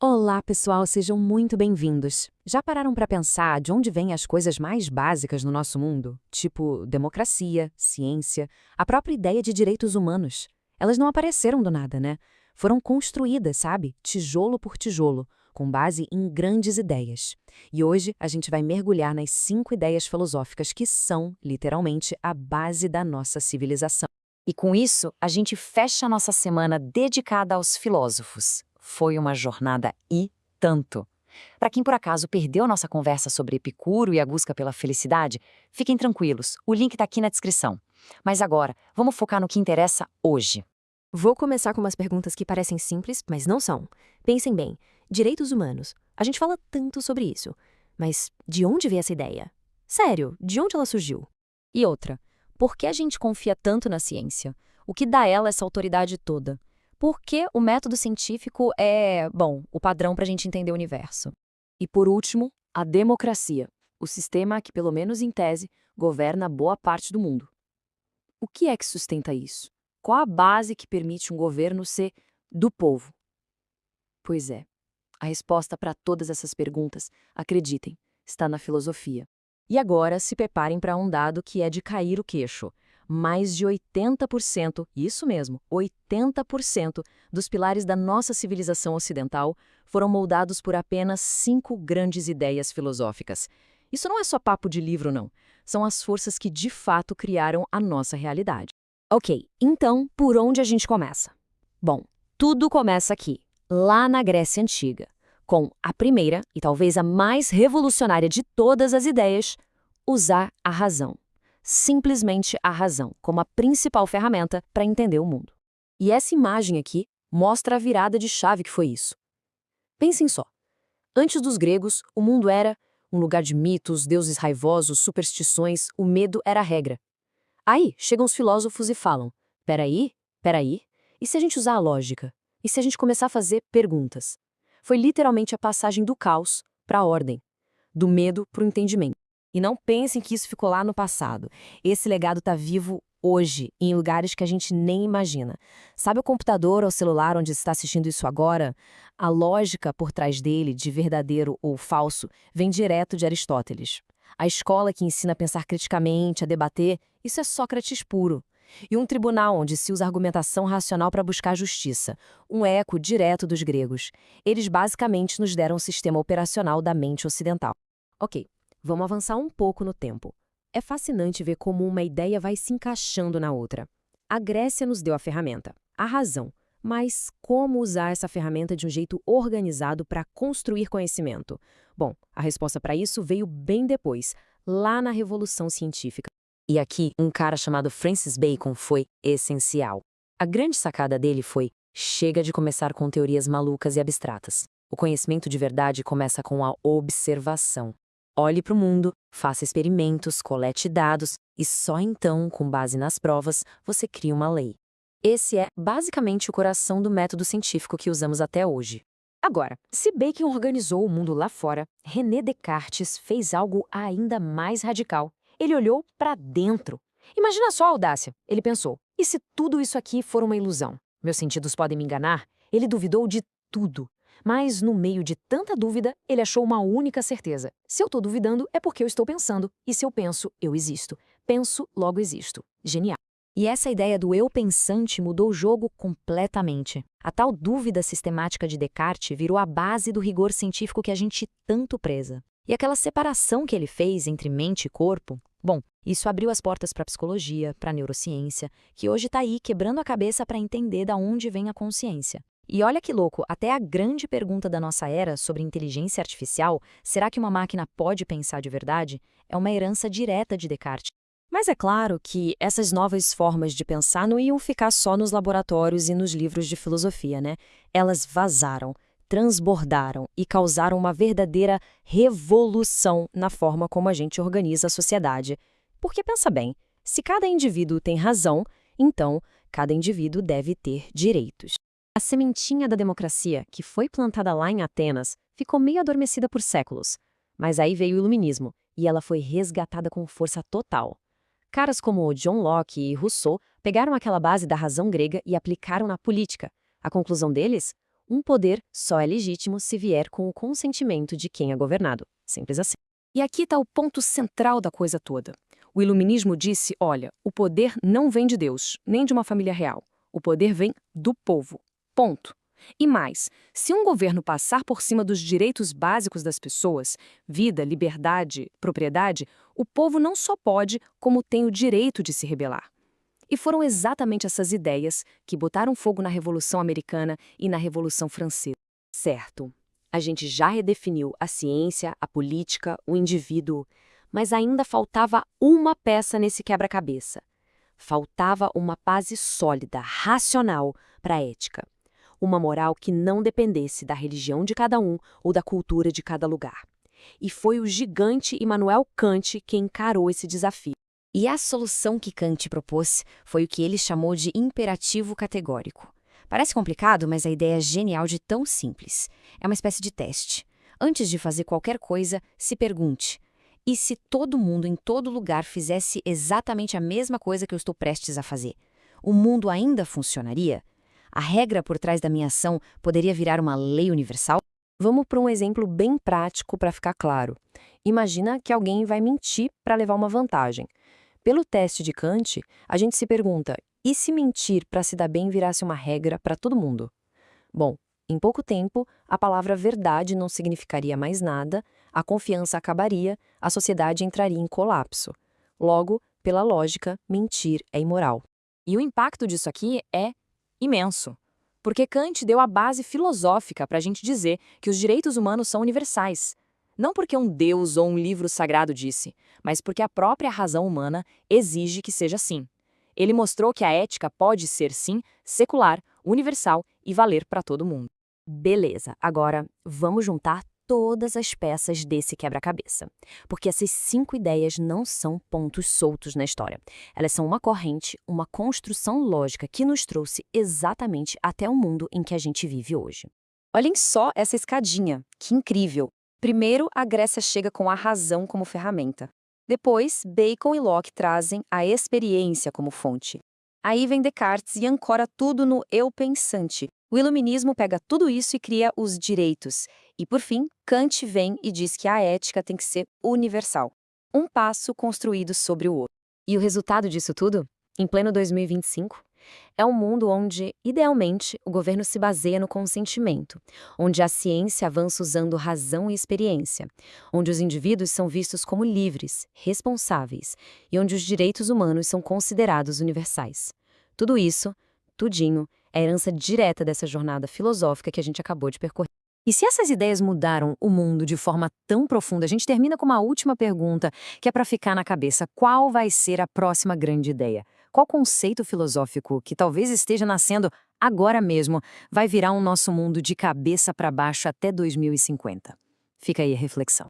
Olá, pessoal, sejam muito bem-vindos. Já pararam para pensar de onde vêm as coisas mais básicas no nosso mundo? Tipo democracia, ciência, a própria ideia de direitos humanos. Elas não apareceram do nada, né? Foram construídas, sabe? Tijolo por tijolo, com base em grandes ideias. E hoje a gente vai mergulhar nas 5 ideias filosóficas que são, literalmente, a base da nossa civilização. E com isso, a gente fecha a nossa semana dedicada aos filósofos. Foi uma jornada e tanto. Para quem por acaso perdeu nossa conversa sobre Epicuro e a busca pela felicidade, fiquem tranquilos, o link está aqui na descrição. Mas agora, vamos focar no que interessa hoje. Vou começar com umas perguntas que parecem simples, mas não são. Pensem bem, direitos humanos. A gente fala tanto sobre isso. Mas de onde veio essa ideia? Sério, de onde ela surgiu? E outra, por que a gente confia tanto na ciência? O que dá a ela essa autoridade toda? Por que o método científico é, o padrão para a gente entender o universo? E por último, a democracia, o sistema que, pelo menos em tese, governa boa parte do mundo. O que é que sustenta isso? Qual a base que permite um governo ser do povo? Pois é, a resposta para todas essas perguntas, acreditem, está na filosofia. E agora se preparem para um dado que é de cair o queixo. Mais de 80%, isso mesmo, 80% dos pilares da nossa civilização ocidental foram moldados por apenas 5 grandes ideias filosóficas. Isso não é só papo de livro, não. São as forças que de fato criaram a nossa realidade. Ok, então por onde a gente começa? Bom, tudo começa aqui, lá na Grécia Antiga, com a primeira e talvez a mais revolucionária de todas as ideias, usar a razão. Simplesmente a razão, como a principal ferramenta para entender o mundo. E essa imagem aqui mostra a virada de chave que foi isso. Pensem só. Antes dos gregos, o mundo era um lugar de mitos, deuses raivosos, superstições, o medo era a regra. Aí chegam os filósofos e falam: peraí, e se a gente usar a lógica? E se a gente começar a fazer perguntas? Foi literalmente a passagem do caos para a ordem, do medo para o entendimento. E não pensem que isso ficou lá no passado. Esse legado está vivo hoje, em lugares que a gente nem imagina. Sabe o computador ou celular onde você está assistindo isso agora? A lógica por trás dele, de verdadeiro ou falso, vem direto de Aristóteles. A escola que ensina a pensar criticamente, a debater, isso é Sócrates puro. E um tribunal onde se usa argumentação racional para buscar justiça, um eco direto dos gregos. Eles basicamente nos deram o sistema operacional da mente ocidental. Ok. Vamos avançar um pouco no tempo. É fascinante ver como uma ideia vai se encaixando na outra. A Grécia nos deu a ferramenta, a razão, mas como usar essa ferramenta de um jeito organizado para construir conhecimento? Bom, a resposta para isso veio bem depois, lá na Revolução Científica. E aqui, um cara chamado Francis Bacon foi essencial. A grande sacada dele foi: chega de começar com teorias malucas e abstratas. O conhecimento de verdade começa com a observação. Olhe para o mundo, faça experimentos, colete dados e só então, com base nas provas, você cria uma lei. Esse é basicamente o coração do método científico que usamos até hoje. Agora, se Bacon organizou o mundo lá fora, René Descartes fez algo ainda mais radical. Ele olhou para dentro. Imagina só a audácia. Ele pensou: e se tudo isso aqui for uma ilusão? Meus sentidos podem me enganar? Ele duvidou de tudo. Mas, no meio de tanta dúvida, ele achou uma única certeza. Se eu estou duvidando, é porque eu estou pensando. E se eu penso, eu existo. Penso, logo existo. Genial. E essa ideia do eu pensante mudou o jogo completamente. A tal dúvida sistemática de Descartes virou a base do rigor científico que a gente tanto preza. E aquela separação que ele fez entre mente e corpo, bom, isso abriu as portas para a psicologia, para a neurociência, que hoje está aí quebrando a cabeça para entender de onde vem a consciência. E olha que louco, até a grande pergunta da nossa era sobre inteligência artificial, será que uma máquina pode pensar de verdade? É uma herança direta de Descartes. Mas é claro que essas novas formas de pensar não iam ficar só nos laboratórios e nos livros de filosofia, né? Elas vazaram, transbordaram e causaram uma verdadeira revolução na forma como a gente organiza a sociedade. Porque pensa bem, se cada indivíduo tem razão, então cada indivíduo deve ter direitos. A sementinha da democracia, que foi plantada lá em Atenas, ficou meio adormecida por séculos. Mas aí veio o Iluminismo, e ela foi resgatada com força total. Caras como John Locke e Rousseau pegaram aquela base da razão grega e aplicaram na política. A conclusão deles? Um poder só é legítimo se vier com o consentimento de quem é governado. Simples assim. E aqui está o ponto central da coisa toda. O iluminismo disse, olha, o poder não vem de Deus, nem de uma família real. O poder vem do povo. Ponto. E mais, se um governo passar por cima dos direitos básicos das pessoas, vida, liberdade, propriedade, o povo não só pode, como tem o direito de se rebelar. E foram exatamente essas ideias que botaram fogo na Revolução Americana e na Revolução Francesa. Certo. A gente já redefiniu a ciência, a política, o indivíduo, mas ainda faltava uma peça nesse quebra-cabeça. Faltava uma base sólida, racional, para a ética. Uma moral que não dependesse da religião de cada um ou da cultura de cada lugar. E foi o gigante Immanuel Kant quem encarou esse desafio. E a solução que Kant propôs foi o que ele chamou de imperativo categórico. Parece complicado, mas a ideia é genial de tão simples. É uma espécie de teste. Antes de fazer qualquer coisa, se pergunte: e se todo mundo em todo lugar fizesse exatamente a mesma coisa que eu estou prestes a fazer? O mundo ainda funcionaria? A regra por trás da minha ação poderia virar uma lei universal? Vamos para um exemplo bem prático para ficar claro. Imagina que alguém vai mentir para levar uma vantagem. Pelo teste de Kant, a gente se pergunta, e se mentir para se dar bem virasse uma regra para todo mundo? Bom, em pouco tempo, a palavra verdade não significaria mais nada, a confiança acabaria, a sociedade entraria em colapso. Logo, pela lógica, mentir é imoral. E o impacto disso aqui é imenso. Porque Kant deu a base filosófica para a gente dizer que os direitos humanos são universais. Não porque um Deus ou um livro sagrado disse, mas porque a própria razão humana exige que seja assim. Ele mostrou que a ética pode ser, sim, secular, universal e valer para todo mundo. Beleza, agora vamos juntar todas as peças desse quebra-cabeça. Porque essas 5 ideias não são pontos soltos na história. Elas são uma corrente, uma construção lógica que nos trouxe exatamente até o mundo em que a gente vive hoje. Olhem só essa escadinha, que incrível! Primeiro, a Grécia chega com a razão como ferramenta. Depois, Bacon e Locke trazem a experiência como fonte. Aí vem Descartes e ancora tudo no eu pensante. O iluminismo pega tudo isso e cria os direitos. E, por fim, Kant vem e diz que a ética tem que ser universal. Um passo construído sobre o outro. E o resultado disso tudo, em pleno 2025, é um mundo onde, idealmente, o governo se baseia no consentimento, onde a ciência avança usando razão e experiência, onde os indivíduos são vistos como livres, responsáveis e onde os direitos humanos são considerados universais. Tudo isso, tudinho, é herança direta dessa jornada filosófica que a gente acabou de percorrer. E se essas ideias mudaram o mundo de forma tão profunda, a gente termina com uma última pergunta que é para ficar na cabeça: qual vai ser a próxima grande ideia? Qual conceito filosófico que talvez esteja nascendo agora mesmo vai virar o nosso mundo de cabeça para baixo até 2050? Fica aí a reflexão.